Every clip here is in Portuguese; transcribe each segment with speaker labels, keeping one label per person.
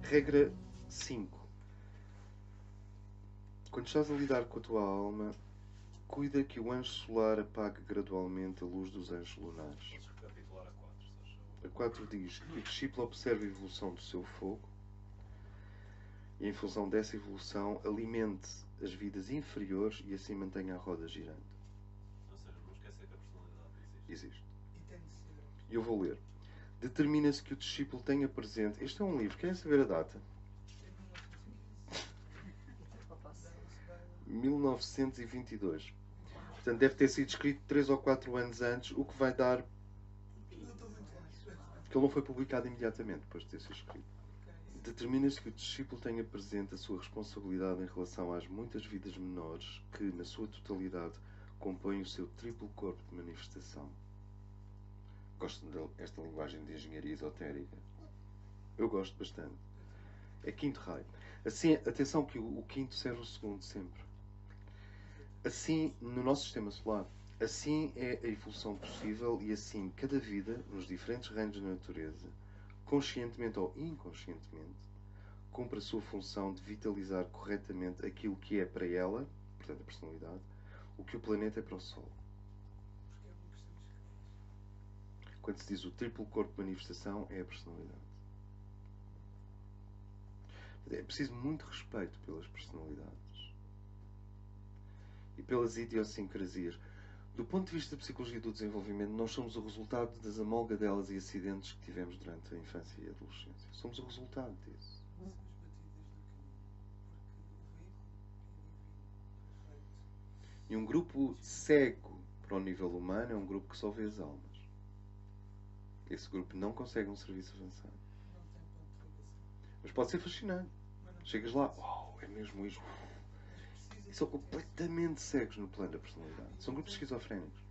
Speaker 1: Regra 5. Quando estás a lidar com a tua alma, cuida que o anjo solar apague gradualmente a luz dos anjos lunares.
Speaker 2: Podes recapitular a 4, se achas?
Speaker 1: A 4 diz que o discípulo observe a evolução do seu fogo e, em função dessa evolução, alimente as vidas inferiores e assim mantenha a roda girando.
Speaker 2: Ou seja, não esquecer que a personalidade existe.
Speaker 1: Existe.
Speaker 3: E tem de ser.
Speaker 1: Eu vou ler. Determina-se que o discípulo tenha presente... Este é um livro. Querem saber a data?
Speaker 3: É 1915.
Speaker 1: 1922. Portanto, deve ter sido escrito 3 ou 4 anos antes, o que vai dar...
Speaker 3: Não estou muito longe.
Speaker 1: Porque ele não foi publicado imediatamente depois de ter sido escrito. Determina-se que o discípulo tenha presente a sua responsabilidade em relação às muitas vidas menores que, na sua totalidade, compõem o seu triplo corpo de manifestação. Gosto desta linguagem de engenharia esotérica. Eu gosto bastante. É quinto raio. Assim, atenção que o quinto serve o segundo sempre. Assim, no nosso sistema solar, assim é a evolução possível e assim cada vida, nos diferentes reinos da natureza, conscientemente ou inconscientemente, cumpre a sua função de vitalizar corretamente aquilo que é para ela, portanto a personalidade, o que o planeta é para o Sol.
Speaker 3: Porque é uma questão de escalas.
Speaker 1: Quando se diz o triplo corpo de manifestação, é a personalidade. É preciso muito respeito pelas personalidades e pelas idiosincrasias. Do ponto de vista da psicologia do desenvolvimento, nós somos o resultado das amolgadelas e acidentes que tivemos durante a infância e a adolescência. Somos o resultado disso.
Speaker 3: São as batidas do caminho. Porque o veículo é divino, perfeito.
Speaker 1: E um grupo cego para o nível humano é um grupo que só vê as almas. Esse grupo não consegue um serviço avançado.
Speaker 3: Não tem ponto de ligação.
Speaker 1: Mas pode ser fascinante.
Speaker 3: Mas não
Speaker 1: Chegas
Speaker 3: tem
Speaker 1: lá,
Speaker 3: ligação.
Speaker 1: uau, é mesmo isso.
Speaker 3: Mas precisa
Speaker 1: E são
Speaker 3: de
Speaker 1: completamente cegos no plano da personalidade. São grupos esquizofrénicos.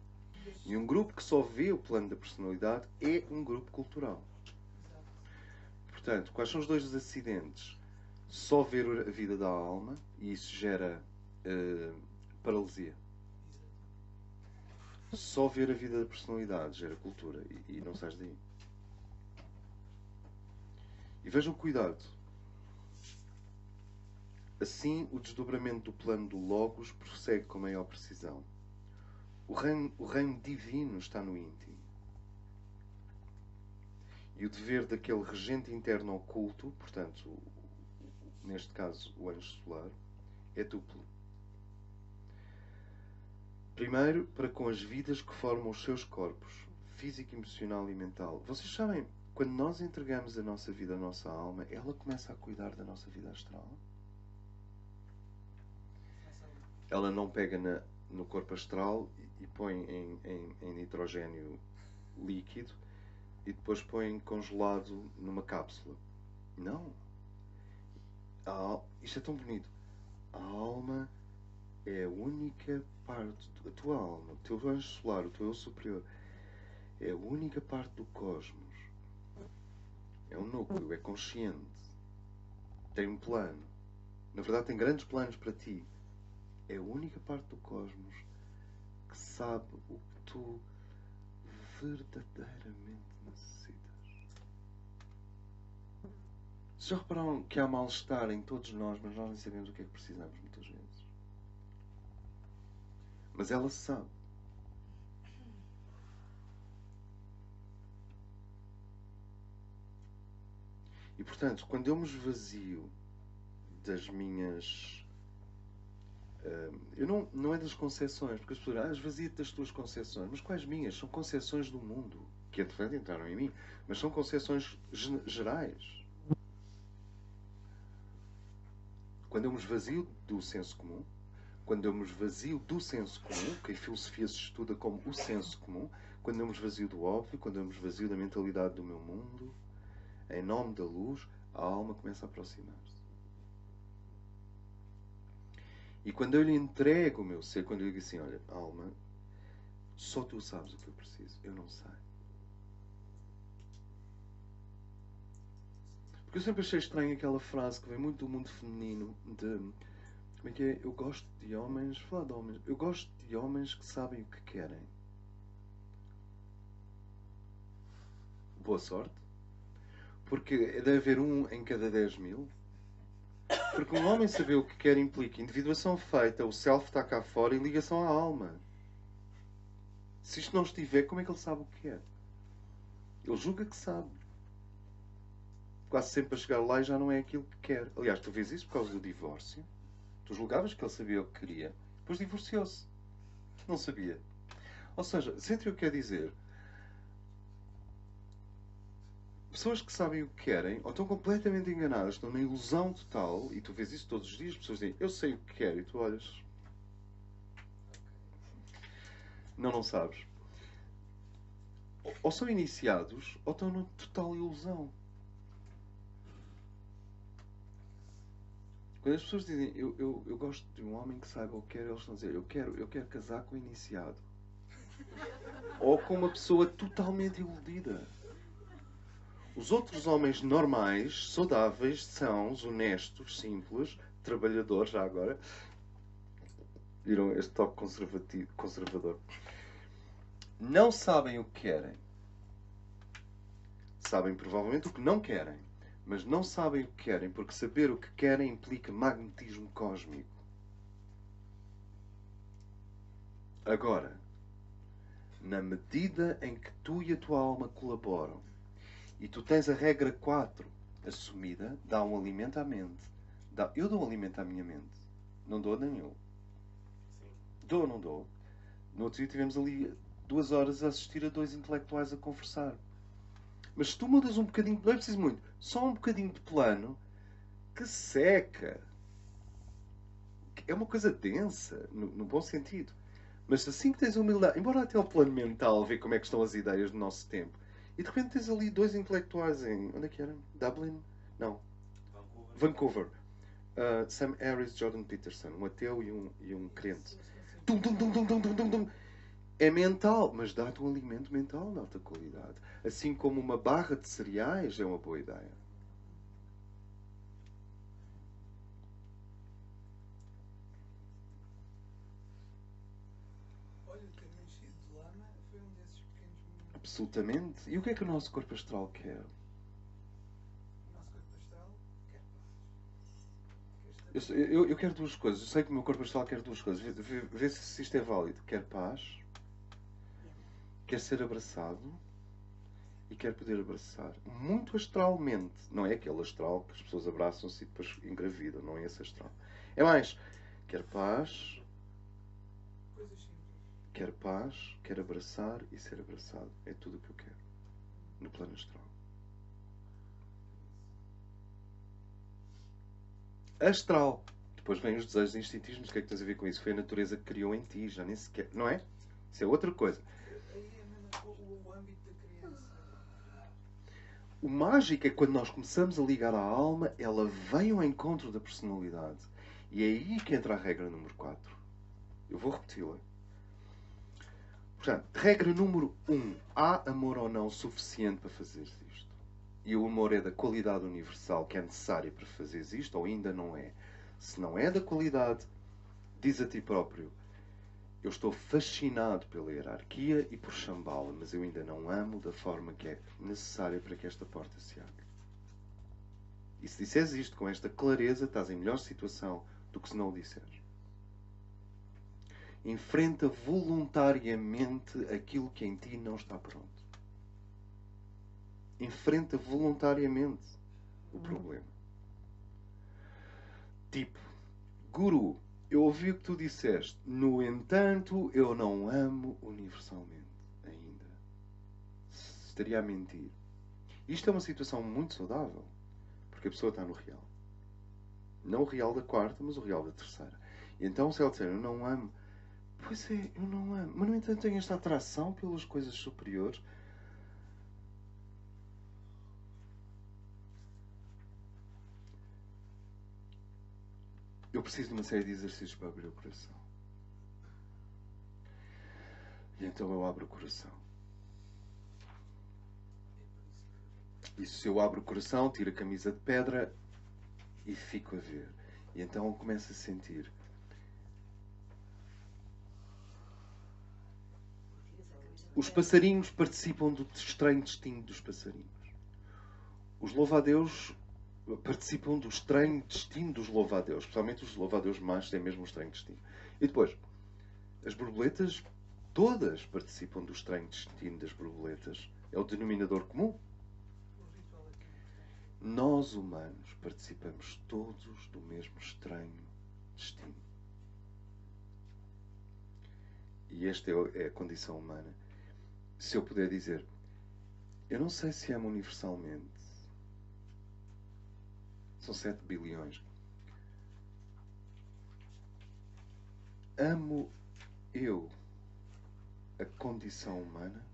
Speaker 3: ligação.
Speaker 1: E um grupo que só vê o plano da personalidade é um grupo cultural.
Speaker 3: Exato.
Speaker 1: Portanto, quais são os dois acidentes? Só ver a vida da alma, e isso gera paralisia.
Speaker 3: Exato.
Speaker 1: Só ver a vida da personalidade gera cultura, e não sais daí. E vejam cuidado. Assim, o desdobramento do plano do Logos prossegue com maior precisão. O reino divino está no íntimo. E o dever daquele regente interno oculto, portanto, neste caso o anjo solar, é duplo. Primeiro, para com as vidas que formam os seus corpos, físico, emocional e mental. Vocês sabem, quando nós entregamos a nossa vida à nossa alma, ela começa a cuidar da nossa vida astral. Ela não pega no corpo astral e põe em nitrogênio líquido e depois põe congelado numa cápsula. Não. Isto é tão bonito. A alma é a única parte, a tua alma, o teu anjo solar, o teu eu superior, é a única parte do cosmos. É um núcleo, é consciente. Tem um plano. Na verdade, tem grandes planos para ti. É a única parte do cosmos que sabe o que tu verdadeiramente necessitas. Vocês já repararam que há mal-estar em todos nós, mas nós nem sabemos o que é que precisamos muitas vezes? Mas ela sabe. E portanto, quando eu me esvazio das minhas... eu não é das concepções, porque as pessoas esvazia-te das tuas concepções. Mas quais minhas? São concepções do mundo, que entretanto entraram em mim, mas são concepções gerais. Quando eu me esvazio do senso comum, quando eu me esvazio do senso comum, que a filosofia se estuda como o senso comum, quando eu me esvazio do óbvio, quando eu me esvazio da mentalidade do meu mundo, em nome da luz, a alma começa a aproximar-se. E quando eu lhe entrego o meu ser, quando eu digo assim, olha, alma, só tu sabes o que eu preciso, eu não sei. Porque eu sempre achei estranho aquela frase que vem muito do mundo feminino de... Como é que é? Eu gosto de homens... Falar de homens... Eu gosto de homens que sabem o que querem. Boa sorte. Porque deve haver um em cada 10.000. Porque um homem saber o que quer implica individuação feita, o self está cá fora e ligação à alma. Se isto não estiver, como é que ele sabe o que quer? Ele julga que sabe. Quase sempre a chegar lá e já não é aquilo que quer. Aliás, tu vês isso por causa do divórcio. Tu julgavas que ele sabia o que queria. Depois divorciou-se. Não sabia. Ou seja, sente o que quer dizer. Pessoas que sabem o que querem ou estão completamente enganadas, estão na ilusão total, e tu vês isso todos os dias, pessoas dizem, eu sei o que quero, e tu olhas. Não sabes. Ou são iniciados, ou estão na total ilusão. Quando as pessoas dizem, eu gosto de um homem que saiba o que quer, eles estão a dizer, eu quero casar com o iniciado. Ou com uma pessoa totalmente iludida. Os outros homens normais, saudáveis, sãos, honestos, simples, trabalhadores, já agora. Viram este toque conservador? Não sabem o que querem. Sabem provavelmente o que não querem. Mas não sabem o que querem, porque saber o que querem implica magnetismo cósmico. Agora, na medida em que tu e a tua alma colaboram, e tu tens a regra 4 assumida, dá um alimento à mente. Eu dou um alimento à minha mente. Não dou nem eu. Dou ou não dou? No outro dia tivemos ali 2 horas a assistir a 2 intelectuais a conversar. Mas se tu mudas um bocadinho, não é preciso muito, só um bocadinho de plano, que seca. É uma coisa densa, no bom sentido. Mas assim que tens humildade, embora até o plano mental, ver como é que estão as ideias do nosso tempo, e de repente tens ali 2 intelectuais em... Onde é que era? Dublin? Não. Vancouver. Sam Harris e Jordan Peterson. Um ateu e um crente. Tum, tum, tum, tum, tum, tum, tum, tum. É mental, mas dá-te um alimento mental de alta qualidade. Assim como uma barra de cereais é uma boa ideia.
Speaker 3: Olha, o caminho cheio de lama foi um desses pequenos momentos.
Speaker 1: Absolutamente. E o que é que o nosso corpo astral quer?
Speaker 3: O nosso corpo astral quer paz.
Speaker 1: Eu quero 2 coisas. Eu sei que o meu corpo astral quer 2 coisas. Vê se isto é válido. Quer paz, quer ser abraçado e quer poder abraçar. Muito astralmente. Não é aquele astral que as pessoas abraçam-se e depois engravidam. Não é esse astral. É mais. Quer paz,
Speaker 3: Coisas simples.
Speaker 1: quer paz, quer abraçar e ser abraçado. É tudo o que eu quero. No plano astral. Astral. Depois vêm os desejos instintivos. O que é que tens a ver com isso? Foi a natureza que criou em ti. Já nem sequer... Não é? Isso é outra coisa.
Speaker 3: Aí é mesmo o âmbito da criança.
Speaker 1: O mágico é quando nós começamos a ligar à alma, ela vem ao encontro da personalidade. E é aí que entra a regra número 4. Eu vou repeti-la. Portanto, regra número 1. Há amor ou não suficiente para fazer isto? E o amor é da qualidade universal que é necessária para fazer isto, ou ainda não é? Se não é da qualidade, diz a ti próprio: eu estou fascinado pela hierarquia e por Shambhala, mas eu ainda não amo da forma que é necessária para que esta porta se abra. E se disseres isto com esta clareza, estás em melhor situação do que se não o disseres. Enfrenta voluntariamente aquilo que em ti não está pronto. Enfrenta voluntariamente o problema. Tipo, guru, eu ouvi o que tu disseste. No entanto, eu não amo universalmente ainda. Estaria a mentir. Isto é uma situação muito saudável. Porque a pessoa está no real. Não o real da 4ª, mas o real da 3ª. E então, se ela disser, eu não amo. Pois é, eu não amo. Mas, no entanto, tenho esta atração pelas coisas superiores. Eu preciso de uma série de exercícios para abrir o coração. E então eu abro o coração. E se eu abro o coração, tiro a camisa de pedra e fico a ver. E então eu começo a sentir. Os passarinhos participam do estranho destino dos passarinhos. Os louva-a-Deus participam do estranho destino dos louva-a-Deus. Especialmente os louva-a-Deus machos têm mesmo um estranho destino. E depois, as borboletas todas participam do estranho destino das borboletas. É o denominador comum.
Speaker 3: O ritual aqui é importante.
Speaker 1: Nós, humanos, participamos todos do mesmo estranho destino. E esta é a condição humana. Se eu puder dizer, eu não sei se amo universalmente. São 7 bilhões. Amo eu a condição humana?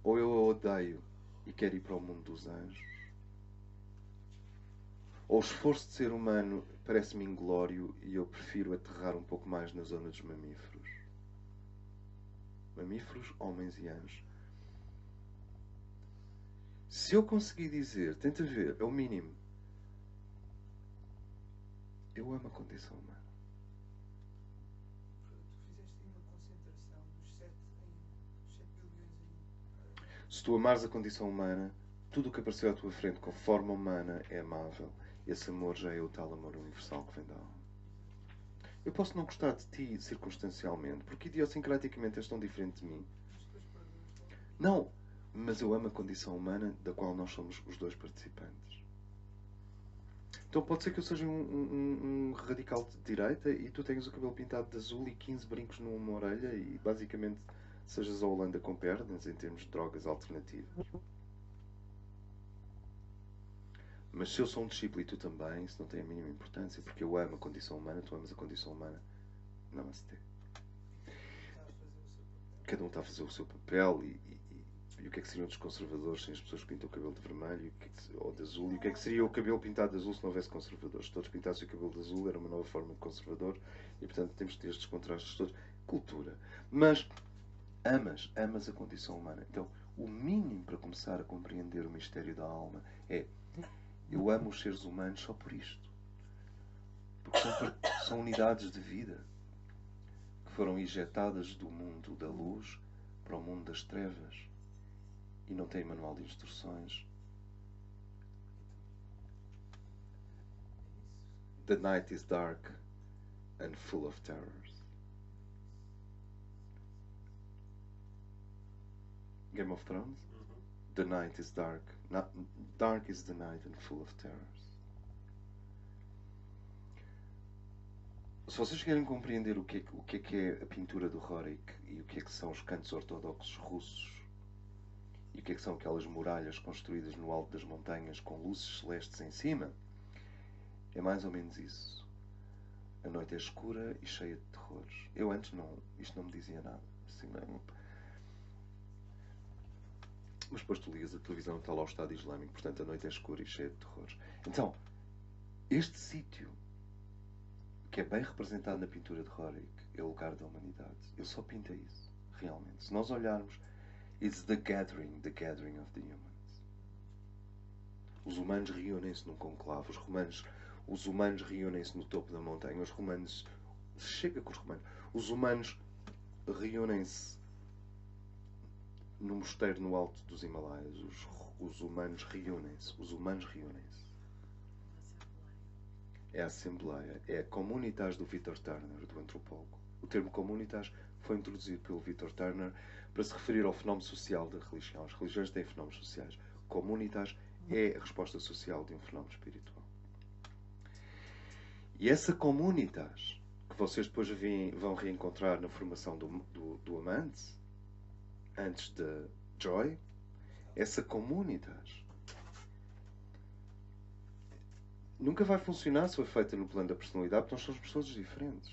Speaker 1: Ou eu a odeio e quero ir para o mundo dos anjos? Ou o esforço de ser humano parece-me inglório e eu prefiro aterrar um pouco mais na zona dos mamíferos? Mamíferos, homens e anjos. Se eu conseguir dizer, tenta ver, é o mínimo. Eu amo a condição humana.
Speaker 3: Tu fizeste aí uma concentração dos 7 bilhões em.
Speaker 1: Se tu amares a condição humana, tudo o que apareceu à tua frente com forma humana é amável. Esse amor já é o tal amor universal que vem da alma. Eu posso não gostar de ti circunstancialmente, porque idiosincraticamente és tão diferente de mim.
Speaker 3: Os dois perdedores.
Speaker 1: Não, mas eu amo a condição humana da qual nós somos os dois participantes. Então pode ser que eu seja um radical de direita e tu tenhas o cabelo pintado de azul e 15 brincos numa orelha e basicamente sejas a Holanda com pernas em termos de drogas alternativas. Mas se eu sou um discípulo e tu também, isso não tem a mínima importância, porque eu amo a condição humana, tu amas a condição humana. Namastê. Cada um está a fazer o seu papel e o que é que seriam dos conservadores sem as pessoas que pintam o cabelo de vermelho ou de azul? E o que é que seria o cabelo pintado de azul se não houvesse conservadores? Se todos pintassem o cabelo de azul era uma nova forma de conservador e portanto temos que ter estes contrastes todos. Cultura. Mas amas a condição humana. Então o mínimo para começar a compreender o mistério da alma é: eu amo os seres humanos só por isto. Porque são unidades de vida que foram injetadas do mundo da luz para o mundo das trevas e não têm manual de instruções. The night is dark and full of terrors. Game of Thrones? The night is dark. Dark is the night and full of terrors. Se vocês querem compreender o que é a pintura do Rorik e o que são os cantos ortodoxos russos e o que são aquelas muralhas construídas no alto das montanhas com luzes celestes em cima, é mais ou menos isso. A noite é escura e cheia de terrores. Eu antes isto não me dizia nada. Assim, não. Mas depois tu ligas a televisão e está lá o Estado Islâmico. Portanto, a noite é escura e cheia de terrores. Então, este sítio, que é bem representado na pintura de Rorik, é o lugar da humanidade. Ele só pinta isso, realmente. Se nós olharmos, it's the gathering of the humans. Os humanos reúnem-se num conclave. Os humanos reúnem-se no topo da montanha. Os humanos... Chega com os romanos. Os humanos reúnem-se no mosteiro no alto dos Himalaias. Os humanos reúnem-se. É a Assembleia. É a Comunitas do Victor Turner, do antropólogo. O termo Comunitas foi introduzido pelo Victor Turner para se referir ao fenómeno social da religião. As religiões têm fenómenos sociais. Comunitas é a resposta social de um fenómeno espiritual. E essa Comunitas, que vocês depois vão reencontrar na formação do Amante, antes da Joy, essa Comunitas nunca vai funcionar se for feita no plano da personalidade, porque nós somos pessoas diferentes.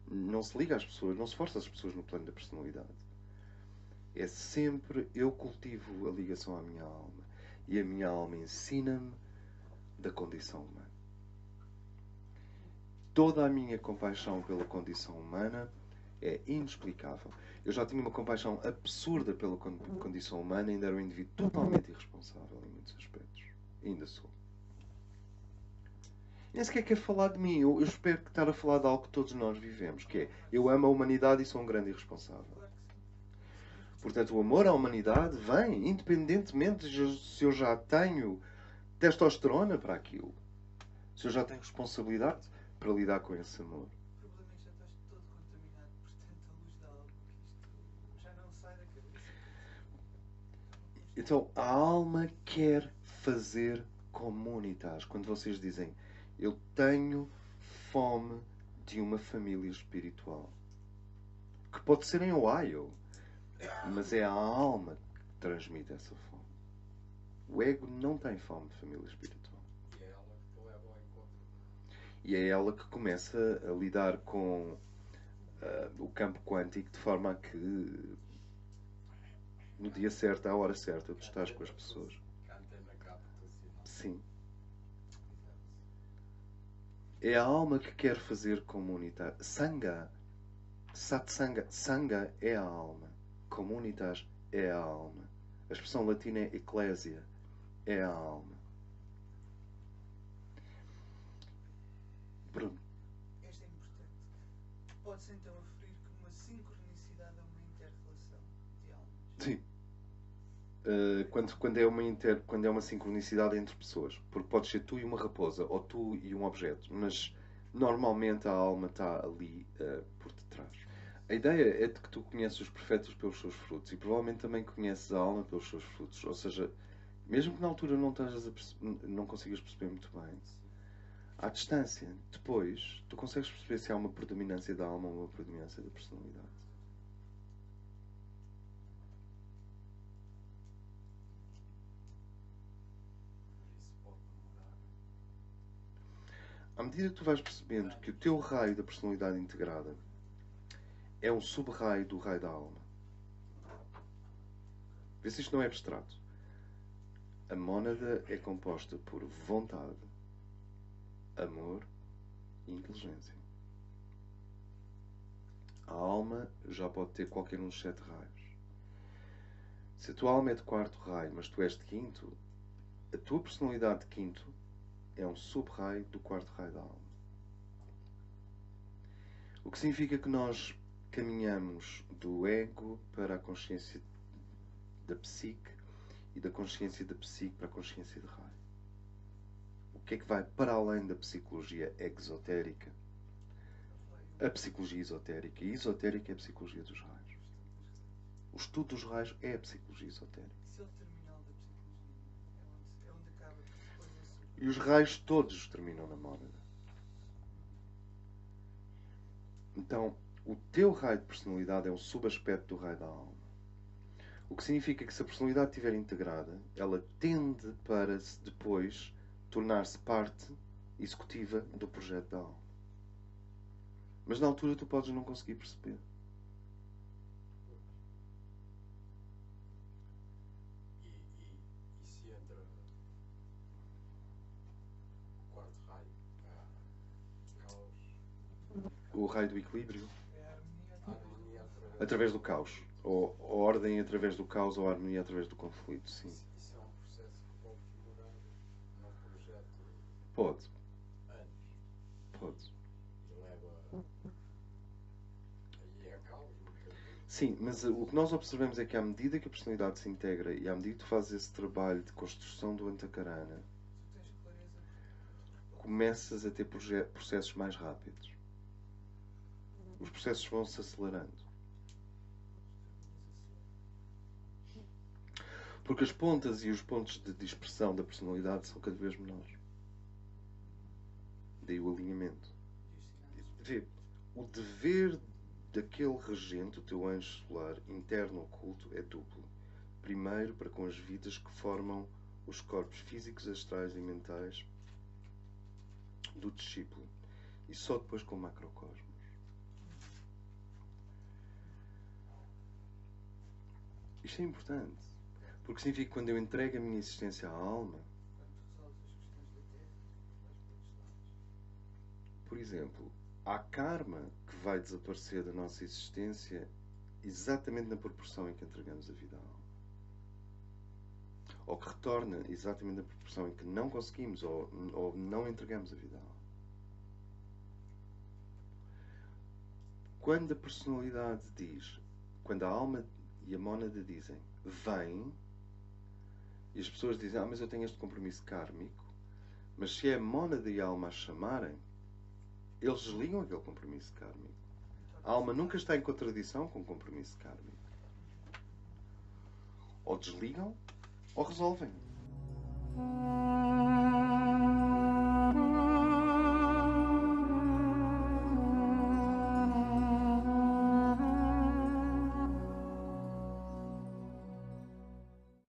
Speaker 1: Não se liga às pessoas, não se força as pessoas no plano da personalidade. É sempre eu cultivo a ligação à minha alma e a minha alma ensina-me da condição humana. Toda a minha compaixão pela condição humana é inexplicável. Eu já tinha uma compaixão absurda pela condição humana e ainda era um indivíduo totalmente irresponsável em muitos aspectos. Ainda sou. Nem sequer quer falar de mim. Eu espero que estar a falar de algo que todos nós vivemos, que é: eu amo a humanidade e sou um grande irresponsável. Portanto, o amor à humanidade vem, independentemente de se eu já tenho testosterona para aquilo. Se eu já tenho responsabilidade para lidar com esse amor.
Speaker 3: O problema é que já estás todo contaminado por tanta luz da alma que isto já não sai da cabeça.
Speaker 1: Então, a alma quer fazer comunitas. Quando vocês dizem, eu tenho fome de uma família espiritual. Que pode ser em Ohio. Mas é a alma que transmite essa fome. O ego não tem fome de família espiritual.
Speaker 4: E é ela que te leva ao encontro.
Speaker 1: E é ela que começa a lidar com o campo quântico de forma a que no dia certo, à hora certa, tu estás com as pessoas.
Speaker 4: Canta na capa do sinal.
Speaker 1: Sim. É a alma que quer fazer comunidade. Sangha. Satsanga. Sangha é a alma. Comunitas é a alma. A expressão latina é eclésia. É a alma. Bruno.
Speaker 3: Esta é importante. Pode-se então aferir que uma sincronicidade é uma inter-relação de almas.
Speaker 1: Sim. Quando é uma sincronicidade entre pessoas. Porque pode ser tu e uma raposa, ou tu e um objeto. Mas normalmente a alma está ali por detrás. A ideia é de que tu conheces os profetas pelos seus frutos. E provavelmente também conheces a alma pelos seus frutos. Ou seja, mesmo que na altura não consigas perceber muito bem, à distância, depois, tu consegues perceber se há uma predominância da alma ou uma predominância da personalidade.
Speaker 4: Isso pode demorar.
Speaker 1: À medida que tu vais percebendo que o teu raio da personalidade integrada é um sub-raio do raio da alma. Vê se isto não é abstrato. A mónada é composta por vontade, amor e inteligência. A alma já pode ter qualquer um dos 7 raios. Se a tua alma é de 4º raio, mas tu és de 5º, a tua personalidade de 5º é um sub-raio do 4º raio da alma. O que significa que nós caminhamos do ego para a consciência da psique e da consciência da psique para a consciência de raio. O que é que vai para além da psicologia exotérica? A psicologia esotérica. E esotérica é a psicologia dos raios. O estudo dos raios é a psicologia esotérica.
Speaker 3: Isso é o terminal da psicologia. É onde acaba depois esse.
Speaker 1: E os raios todos terminam na mónada. Então, o teu raio de personalidade é um subaspecto do raio da alma. O que significa que se a personalidade estiver integrada, ela tende para depois tornar-se parte executiva do projeto da alma. Mas na altura tu podes não conseguir perceber.
Speaker 4: E se entra o quarto raio, caos,
Speaker 1: O raio do equilíbrio,
Speaker 3: É a harmonia
Speaker 4: a harmonia
Speaker 1: através do caos. Ou a ordem através do caos ou a harmonia através do conflito, sim.
Speaker 4: Isso é um processo que pode figurar num projeto
Speaker 1: Pode,
Speaker 4: anos
Speaker 1: pode.
Speaker 4: e leva aí a caos muitas vezes.
Speaker 1: Sim, mas o que nós observamos é que à medida que a personalidade se integra e à medida que tu fazes esse trabalho de construção do antakarana,
Speaker 3: Tu tens clareza
Speaker 1: começas a ter processos mais rápidos. Os processos vão-se acelerando. Porque as pontas e os pontos de dispersão da personalidade são cada vez menores. Daí o alinhamento. Vê, o dever daquele regente, o teu anjo solar, interno oculto, é duplo. Primeiro, para com as vidas que formam os corpos físicos, astrais e mentais do discípulo. E só depois com o macrocosmos. Isto é importante. Porque significa que quando eu entrego a minha existência à alma,
Speaker 3: quando tu resolves as questões da Terra, vais para outros lados.
Speaker 1: por exemplo, há karma que vai desaparecer da nossa existência exatamente na proporção em que entregamos a vida à alma. Ou que retorna exatamente na proporção em que não conseguimos ou não entregamos a vida à alma. Quando a personalidade diz, quando a alma e a mónada dizem vem, e as pessoas dizem mas eu tenho este compromisso kármico, mas se é a mónada e a alma a chamarem, eles desligam aquele compromisso kármico. A alma nunca está em contradição com o compromisso kármico. Ou desligam ou resolvem.